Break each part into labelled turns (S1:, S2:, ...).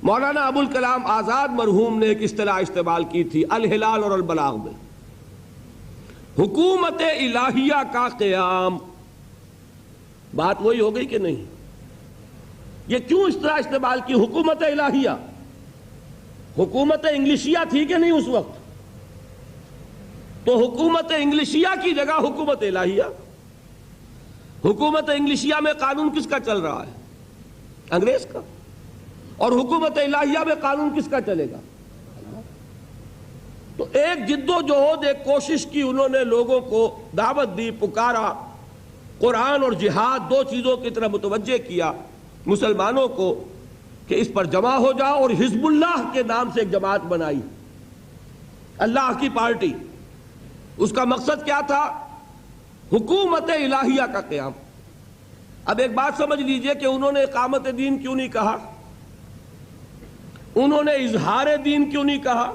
S1: مولانا ابوالکلام آزاد مرحوم نے ایک اصطلاح استعمال کی تھی الہلال اور البلاغ میں، حکومت الہیہ کا قیام۔ بات وہی ہو گئی کہ نہیں؟ یہ کیوں اصطلاح استعمال کی حکومت الہیہ؟ حکومت انگلشیہ تھی کہ نہیں اس وقت؟ تو حکومت انگلشیہ کی جگہ حکومت الہیہ۔ حکومت انگلشیہ میں قانون کس کا چل رہا ہے؟ انگریز کا۔ اور حکومت الہیہ میں قانون کس کا چلے گا؟ تو ایک جد و جہد، ایک کوشش کی انہوں نے، لوگوں کو دعوت دی، پکارا، قرآن اور جہاد دو چیزوں کی طرف متوجہ کیا مسلمانوں کو کہ اس پر جمع ہو جاؤ، اور حزب اللہ کے نام سے ایک جماعت بنائی، اللہ کی پارٹی۔ اس کا مقصد کیا تھا؟ حکومت الہیہ کا قیام۔ اب ایک بات سمجھ لیجئے کہ انہوں نے اقامت دین کیوں نہیں کہا؟ انہوں نے اظہار دین کیوں نہیں کہا؟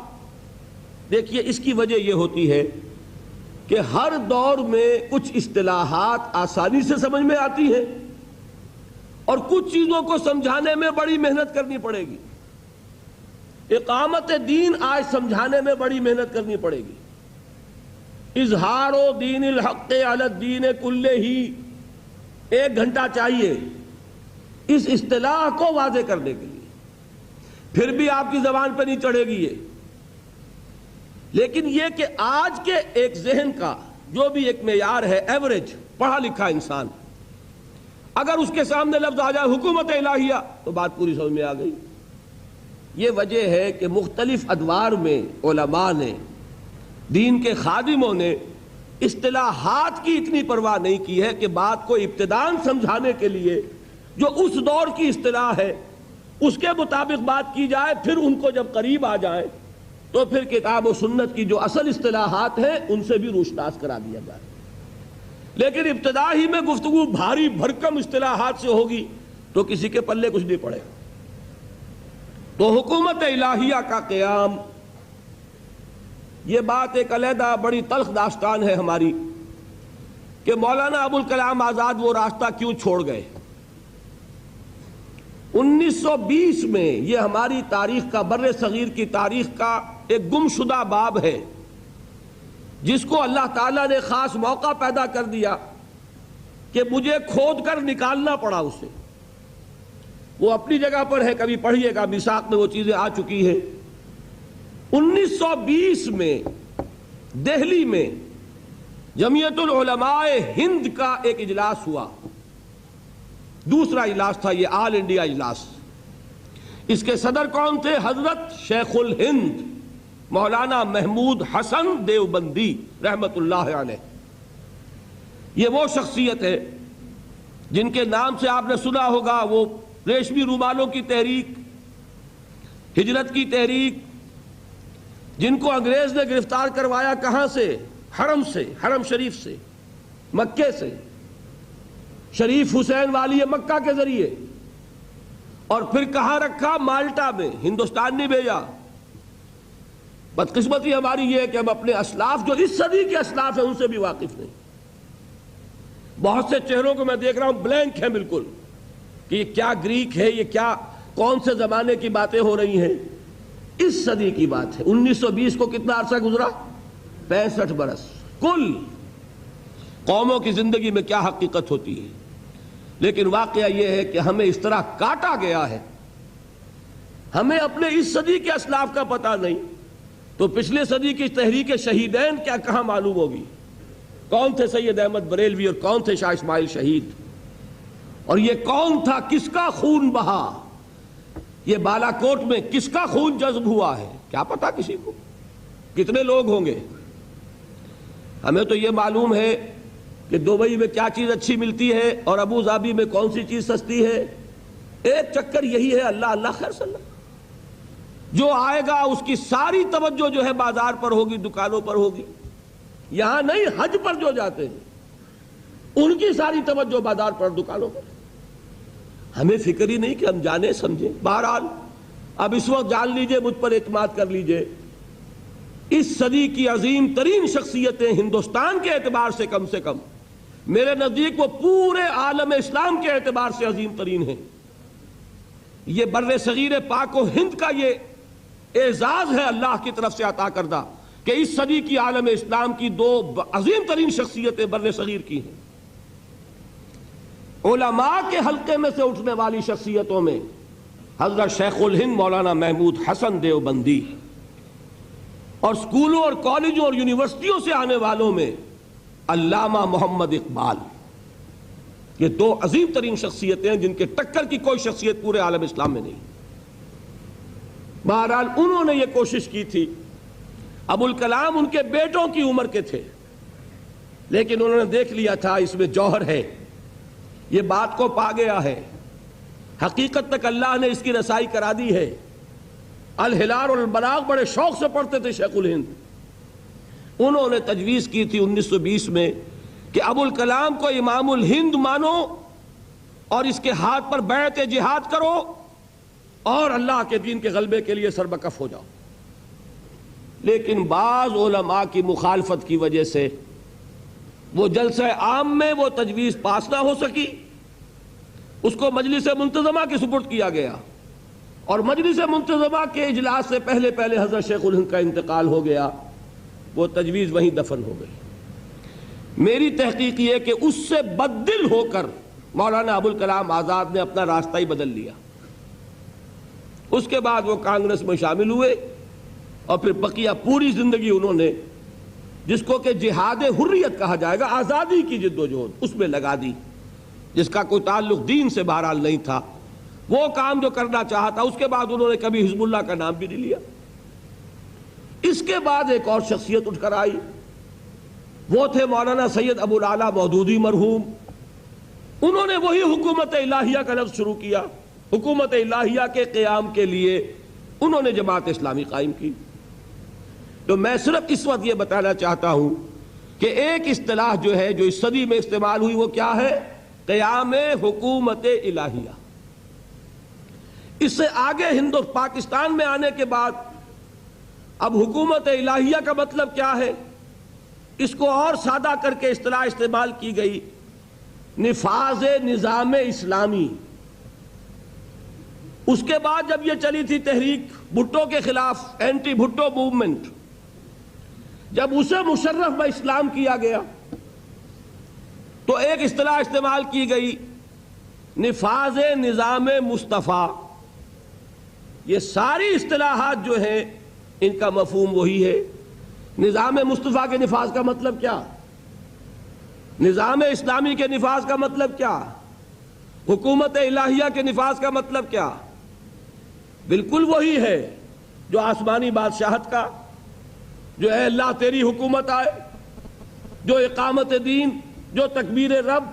S1: دیکھیے اس کی وجہ یہ ہوتی ہے کہ ہر دور میں کچھ اصطلاحات آسانی سے سمجھ میں آتی ہیں اور کچھ چیزوں کو سمجھانے میں بڑی محنت کرنی پڑے گی۔ اقامت دین آج سمجھانے میں بڑی محنت کرنی پڑے گی۔ اظہار دین الحق علی الدین کلہ ہی 1 گھنٹہ چاہیے اس اصطلاح کو واضح کرنے کے لیے، پھر بھی آپ کی زبان پہ نہیں چڑھے گی یہ۔ لیکن یہ کہ آج کے ایک ذہن کا جو بھی ایک معیار ہے، ایوریج پڑھا لکھا انسان، اگر اس کے سامنے لفظ آ جائے حکومت الہیہ تو بات پوری سمجھ میں آ گئی۔ یہ وجہ ہے کہ مختلف ادوار میں علماء نے، دین کے خادموں نے اصطلاحات کی اتنی پرواہ نہیں کی ہے کہ بات کو ابتداءً سمجھانے کے لیے جو اس دور کی اصطلاح ہے اس کے مطابق بات کی جائے، پھر ان کو جب قریب آ جائے تو پھر کتاب و سنت کی جو اصل اصطلاحات ہیں ان سے بھی روشناس کرا دیا جائے۔ لیکن ابتدا ہی میں گفتگو بھاری بھرکم اصطلاحات سے ہوگی تو کسی کے پلے کچھ نہیں پڑے گا۔ تو حکومت الہیہ کا قیام، یہ بات ایک علیحدہ بڑی تلخ داستان ہے ہماری کہ مولانا ابوالکلام آزاد وہ راستہ کیوں چھوڑ گئے۔ 1920 میں یہ ہماری تاریخ کا، بر صغیر کی تاریخ کا ایک گم شدہ باب ہے جس کو اللہ تعالیٰ نے خاص موقع پیدا کر دیا کہ مجھے کھود کر نکالنا پڑا اسے۔ وہ اپنی جگہ پر ہے، کبھی پڑھیے گا، میثاق میں وہ چیزیں آ چکی ہیں۔ 1920 میں دہلی میں جمعیت العلماء ہند کا ایک اجلاس ہوا، دوسرا اجلاس تھا یہ آل انڈیا اجلاس۔ اس کے صدر کون تھے؟ حضرت شیخ الہند مولانا محمود حسن دیوبندی رحمت اللہ علیہ۔ یہ وہ شخصیت ہے جن کے نام سے آپ نے سنا ہوگا، وہ ریشمی رومالوں کی تحریک، ہجرت کی تحریک، جن کو انگریز نے گرفتار کروایا کہاں سے؟ حرم سے، حرم شریف سے، مکے سے، شریف حسین والی مکہ کے ذریعے، اور پھر کہاں رکھا؟ مالٹا میں، ہندوستان نہیں بھیجا۔ بدقسمتی ہماری یہ ہے کہ ہم اپنے اسلاف جو اس صدی کے اسلاف ہیں ان سے بھی واقف نہیں۔ بہت سے چہروں کو میں دیکھ رہا ہوں بلینک ہیں بالکل، کہ یہ کیا گریک ہے، یہ کیا کون سے زمانے کی باتیں ہو رہی ہیں۔ اس صدی کی بات ہے۔ 1920 کو کتنا عرصہ گزرا؟ 65 برس۔ کل قوموں کی زندگی میں کیا حقیقت ہوتی ہے، لیکن واقعہ یہ ہے کہ ہمیں اس طرح کاٹا گیا ہے، ہمیں اپنے اس صدی کے اسلاف کا پتہ نہیں، تو پچھلے صدی کی تحریک شہیدین کیا کہاں معلوم ہوگی؟ کون تھے سید احمد بریلوی اور کون تھے شاہ اسماعیل شہید، اور یہ کون تھا، کس کا خون بہا، یہ بالا کوٹ میں کس کا خون جذب ہوا ہے، کیا پتا کسی کو، کتنے لوگ ہوں گے۔ ہمیں تو یہ معلوم ہے کہ دبئی میں کیا چیز اچھی ملتی ہے اور ابو ظبی میں کون سی چیز سستی ہے۔ ایک چکر یہی ہے، اللہ اللہ خیر صلی اللہ، جو آئے گا اس کی ساری توجہ جو ہے بازار پر ہوگی، دکانوں پر ہوگی۔ یہاں نہیں، حج پر جو جاتے ہیں ان کی ساری توجہ بازار پر، دکانوں پر۔ ہمیں فکر ہی نہیں کہ ہم جانے سمجھیں۔ بہرحال اب اس وقت جان لیجئے، مجھ پر اعتماد کر لیجئے، اس صدی کی عظیم ترین شخصیتیں ہندوستان کے اعتبار سے کم میرے نزدیک وہ پورے عالم اسلام کے اعتبار سے عظیم ترین ہیں۔ یہ بر صغیر پاک و ہند کا یہ اعزاز ہے اللہ کی طرف سے عطا کردہ کہ اس صدی کی عالم اسلام کی دو عظیم ترین شخصیتیں بر صغیر کی ہیں۔ علماء کے حلقے میں سے اٹھنے والی شخصیتوں میں حضرت شیخ الہند مولانا محمود حسن دیوبندی، اور اسکولوں اور کالجوں اور یونیورسٹیوں سے آنے والوں میں علامہ محمد اقبال۔ یہ دو عظیم ترین شخصیتیں ہیں جن کے ٹکر کی کوئی شخصیت پورے عالم اسلام میں نہیں۔ بہرحال انہوں نے یہ کوشش کی تھی۔ ابوالکلام ان کے بیٹوں کی عمر کے تھے، لیکن انہوں نے دیکھ لیا تھا اس میں جوہر ہے، یہ بات کو پا گیا ہے، حقیقت تک اللہ نے اس کی رسائی کرا دی ہے۔ الہلال اور البلاغ بڑے شوق سے پڑھتے تھے شیخ الہند۔ انہوں نے تجویز کی تھی 1920 میں کہ ابوالکلام کو امام الہند مانو اور اس کے ہاتھ پر بیعت جہاد کرو اور اللہ کے دین کے غلبے کے لیے سربکف ہو جاؤ۔ لیکن بعض علماء کی مخالفت کی وجہ سے وہ جلسہ عام میں وہ تجویز پاس نہ ہو سکی، اس کو مجلس منتظمہ کے سپرد کیا گیا، اور مجلس منتظمہ کے اجلاس سے پہلے حضرت شیخ الہند کا انتقال ہو گیا، وہ تجویز وہیں دفن ہو گئی۔ میری تحقیق یہ کہ اس سے بددل ہو کر مولانا ابوالکلام آزاد نے اپنا راستہ ہی بدل لیا۔ اس کے بعد وہ کانگریس میں شامل ہوئے اور پھر بقیہ پوری زندگی انہوں نے جس کو کہ جہاد حریت کہا جائے گا، آزادی کی جد و جہد، اس میں لگا دی، جس کا کوئی تعلق دین سے بہرحال نہیں تھا۔ وہ کام جو کرنا چاہا تھا، اس کے بعد انہوں نے کبھی حزب اللہ کا نام بھی نہیں لیا۔ اس کے بعد ایک اور شخصیت اٹھ کر آئی، وہ تھے مولانا سید ابو الاعلیٰ مودودی مرحوم۔ انہوں نے وہی حکومت الہیہ کا لفظ شروع کیا۔ حکومت الہیہ کے قیام کے لیے انہوں نے جماعت اسلامی قائم کی۔ تو میں صرف اس وقت یہ بتانا چاہتا ہوں کہ ایک اصطلاح جو ہے جو اس صدی میں استعمال ہوئی وہ کیا ہے؟ قیام حکومت الہیہ۔ اس سے آگے پاکستان میں آنے کے بعد اب حکومت الہیہ کا مطلب کیا ہے؟ اس کو اور سادہ کر کے اصطلاح استعمال کی گئی، نفاذ نظام اسلامی۔ اس کے بعد جب یہ چلی تھی تحریک بھٹو کے خلاف، اینٹی بھٹو موومنٹ، جب اسے مشرف با اسلام کیا گیا تو ایک اصطلاح استعمال کی گئی، نفاذ نظام مصطفیٰ۔ یہ ساری اصطلاحات جو ہیں ان کا مفہوم وہی ہے۔ نظام مصطفیٰ کے نفاذ کا مطلب کیا؟ نظام اسلامی کے نفاذ کا مطلب کیا؟ حکومت الہیہ کے نفاذ کا مطلب کیا؟ بالکل وہی ہے جو آسمانی بادشاہت کا، جو ہے اللہ تیری حکومت آئے، جو اقامت دین، جو تکبیر رب،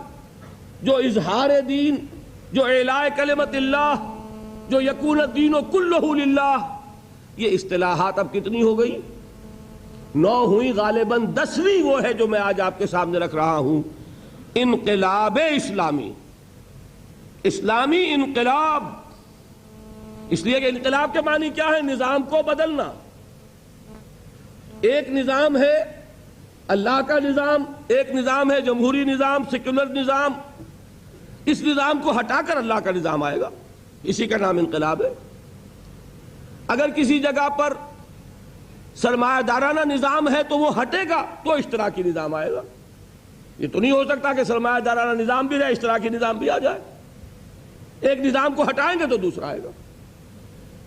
S1: جو اظہار دین، جو اعلاء کلمت اللہ، جو یکون الدین کلہ للہ۔ یہ اصطلاحات اب کتنی ہو گئی؟ 9 ہوئی، غالباً 10ویں وہ ہے جو میں آج آپ کے سامنے رکھ رہا ہوں، انقلاب اسلامی۔ اسلامی انقلاب، اس لیے کہ انقلاب کے معنی کیا ہے؟ نظام کو بدلنا۔ ایک نظام ہے اللہ کا نظام، ایک نظام ہے جمہوری نظام، سیکولر نظام۔ اس نظام کو ہٹا کر اللہ کا نظام آئے گا، اسی کا نام انقلاب ہے۔ اگر کسی جگہ پر سرمایہ دارانہ نظام ہے تو وہ ہٹے گا تو اشتراکی نظام آئے گا۔ یہ تو نہیں ہو سکتا کہ سرمایہ دارانہ نظام بھی رہے، اشتراکی نظام بھی آ جائے۔ ایک نظام کو ہٹائیں گے تو دوسرا آئے گا۔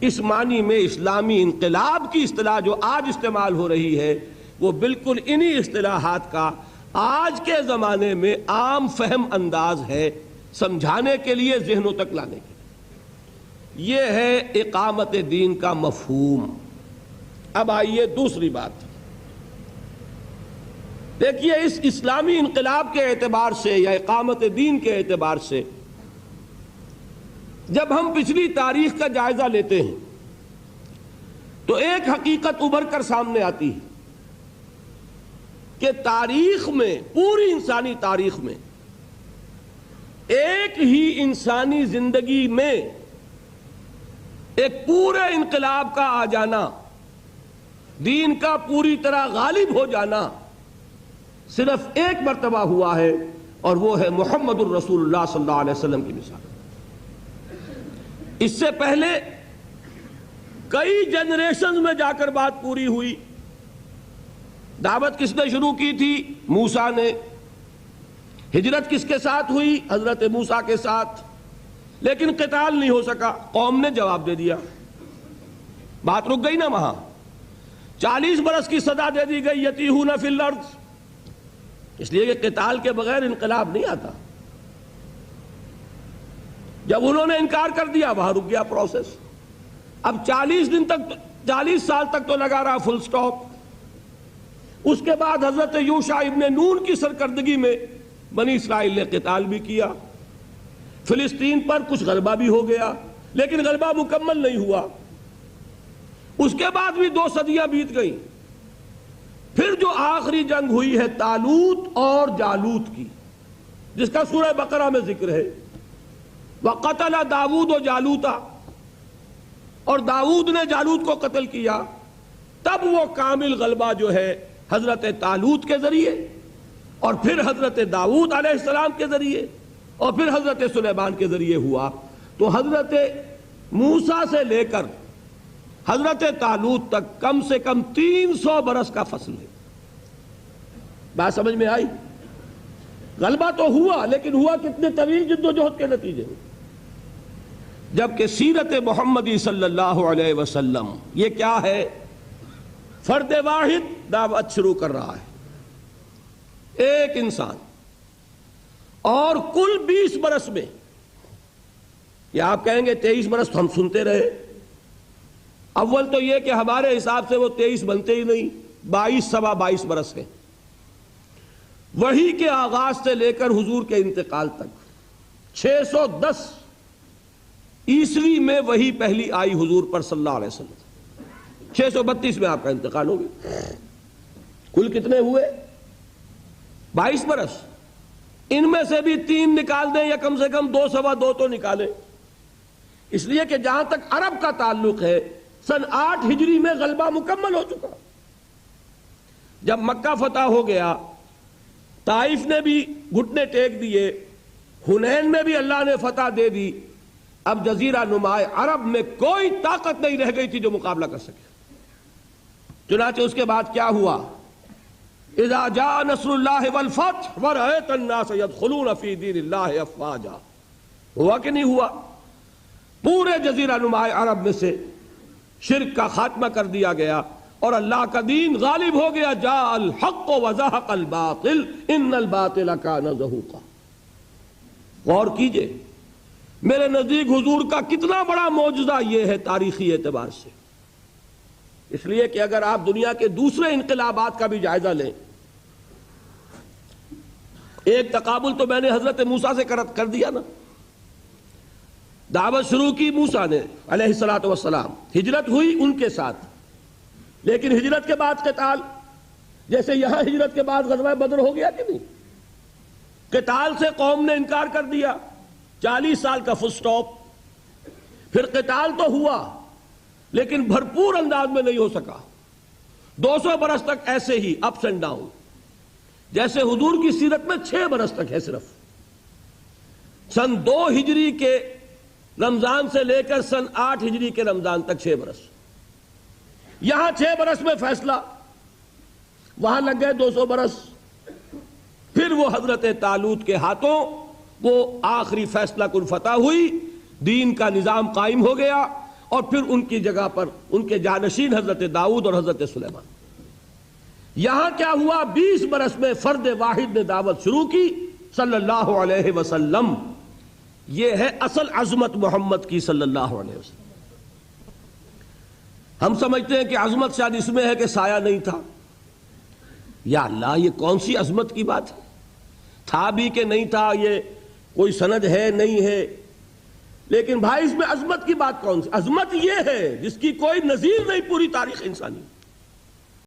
S1: اس معنی میں اسلامی انقلاب کی اصطلاح جو آج استعمال ہو رہی ہے وہ بالکل انہی اصطلاحات کا آج کے زمانے میں عام فہم انداز ہے، سمجھانے کے لیے، ذہنوں تک لانے کے لیے۔ یہ ہے اقامت دین کا مفہوم۔ اب آئیے دوسری بات، دیکھیے اس اسلامی انقلاب کے اعتبار سے یا اقامت دین کے اعتبار سے جب ہم پچھلی تاریخ کا جائزہ لیتے ہیں تو ایک حقیقت ابھر کر سامنے آتی ہے کہ تاریخ میں، پوری انسانی تاریخ میں، ایک ہی انسانی زندگی میں ایک پورے انقلاب کا آ جانا، دین کا پوری طرح غالب ہو جانا صرف ایک مرتبہ ہوا ہے، اور وہ ہے محمد الرسول اللہ صلی اللہ علیہ وسلم کی مثال۔ اس سے پہلے کئی جنریشن میں جا کر بات پوری ہوئی. دعوت کس نے شروع کی تھی؟ موسیٰ نے. ہجرت کس کے ساتھ ہوئی؟ حضرت موسیٰ کے ساتھ. لیکن قتال نہیں ہو سکا، قوم نے جواب دے دیا. بات رک گئی نا وہاں. 40 برس کی سزا دے دی گئی یتیہون فی الارض، اس لیے کہ قتال کے بغیر انقلاب نہیں آتا. جب انہوں نے انکار کر دیا وہاں رک گیا پروسیس. اب 40 سال تک تو لگا رہا فل سٹاپ. اس کے بعد حضرت یوشع ابن نون کی سرکردگی میں بنی اسرائیل نے قتال بھی کیا. فلسطین پر کچھ غلبہ بھی ہو گیا، لیکن غلبہ مکمل نہیں ہوا. اس کے بعد بھی 2 صدیاں بیت گئیں. پھر جو آخری جنگ ہوئی ہے طالوت اور جالوت کی، جس کا سورہ بقرہ میں ذکر ہے، وَقَتَلَ داود و جالوتا، اور داود نے جالوت کو قتل کیا. تب وہ کامل غلبہ جو ہے حضرت طالوت کے ذریعے، اور پھر حضرت داود علیہ السلام کے ذریعے، اور پھر حضرت سلیمان کے ذریعے ہوا. تو حضرت موسیٰ سے لے کر حضرت طالوت تک کم سے کم 300 برس کا فصل ہے. بات سمجھ میں آئی؟ غلبہ تو ہوا، لیکن ہوا کتنے طویل جد و جہد کے نتیجے میں. جبکہ سیرت محمدی صلی اللہ علیہ وسلم یہ کیا ہے؟ فرد واحد دعوت شروع کر رہا ہے، ایک انسان، اور کل 20 برس میں. یا آپ کہیں گے 23 برس تو ہم سنتے رہے. اول تو یہ کہ ہمارے حساب سے وہ 23 بنتے ہی نہیں، 22 سوا 22 برس ہیں. وحی کے آغاز سے لے کر حضور کے انتقال تک 610 عیسوی میں وحی پہلی آئی حضور پر صلی اللہ علیہ وسلم. 632 میں آپ کا انتقال ہو گیا. کل کتنے ہوئے؟ 22 برس. ان میں سے بھی 3 نکال دیں یا کم سے کم 2 سوا 2 تو نکالیں. اس لیے کہ جہاں تک عرب کا تعلق ہے سن 8 ہجری میں غلبہ مکمل ہو چکا. جب مکہ فتح ہو گیا، طائف نے بھی گھٹنے ٹیک دیے، حنین میں بھی اللہ نے فتح دے دی. اب جزیرہ نما عرب میں کوئی طاقت نہیں رہ گئی تھی جو مقابلہ کر سکے. چنانچہ اس کے بعد کیا ہوا؟ اذا جاء نصر اللہ والفتح ورأیت الناس يدخلون فی دین اللہ افواجا. ہوا کہ نہیں ہوا؟ پورے جزیرہ نما عرب میں سے شرک کا خاتمہ کر دیا گیا اور اللہ کا دین غالب ہو گیا. جاء الحق وزهق الباطل ان الباطل کان زہوقا. غور کیجئے، میرے نزدیک حضور کا کتنا بڑا معجزہ یہ ہے تاریخی اعتبار سے. اس لیے کہ اگر آپ دنیا کے دوسرے انقلابات کا بھی جائزہ لیں، ایک تقابل تو میں نے حضرت موسیٰ سے کر دیا نا. دعوت شروع کی موسیٰ نے علیہ الصلوۃ والسلام، ہجرت ہوئی ان کے ساتھ، لیکن ہجرت کے بعد قتال. جیسے یہاں ہجرت کے بعد غزوہ بدر ہو گیا کہ نہیں؟ قتال سے قوم نے انکار کر دیا، 40 سال کا فل سٹاپ. پھر قتال تو ہوا لیکن بھرپور انداز میں نہیں ہو سکا. 200 برس تک ایسے ہی اپس اینڈ ڈاؤن. جیسے حضور کی سیرت میں 6 برس تک ہے صرف. سن 2 ہجری کے رمضان سے لے کر سن 8 ہجری کے رمضان تک 6 برس. یہاں 6 برس میں فیصلہ، وہاں لگ گئے 200 برس. پھر وہ حضرت طالوت کے ہاتھوں وہ آخری فیصلہ کن فتح ہوئی، دین کا نظام قائم ہو گیا، اور پھر ان کی جگہ پر ان کے جانشین حضرت داؤد اور حضرت سلیمان. یہاں کیا ہوا؟ 20 برس میں فرد واحد نے دعوت شروع کی صلی اللہ علیہ وسلم. یہ ہے اصل عظمت محمد کی صلی اللہ علیہ وسلم. ہم سمجھتے ہیں کہ عظمت شاید اس میں ہے کہ سایہ نہیں تھا. یا اللہ، یہ کون سی عظمت کی بات ہے؟ تھا بھی کہ نہیں تھا، یہ کوئی سند ہے نہیں ہے. لیکن بھائی اس میں عظمت کی بات کون سی؟ عظمت یہ ہے جس کی کوئی نظیر نہیں پوری تاریخ انسانی.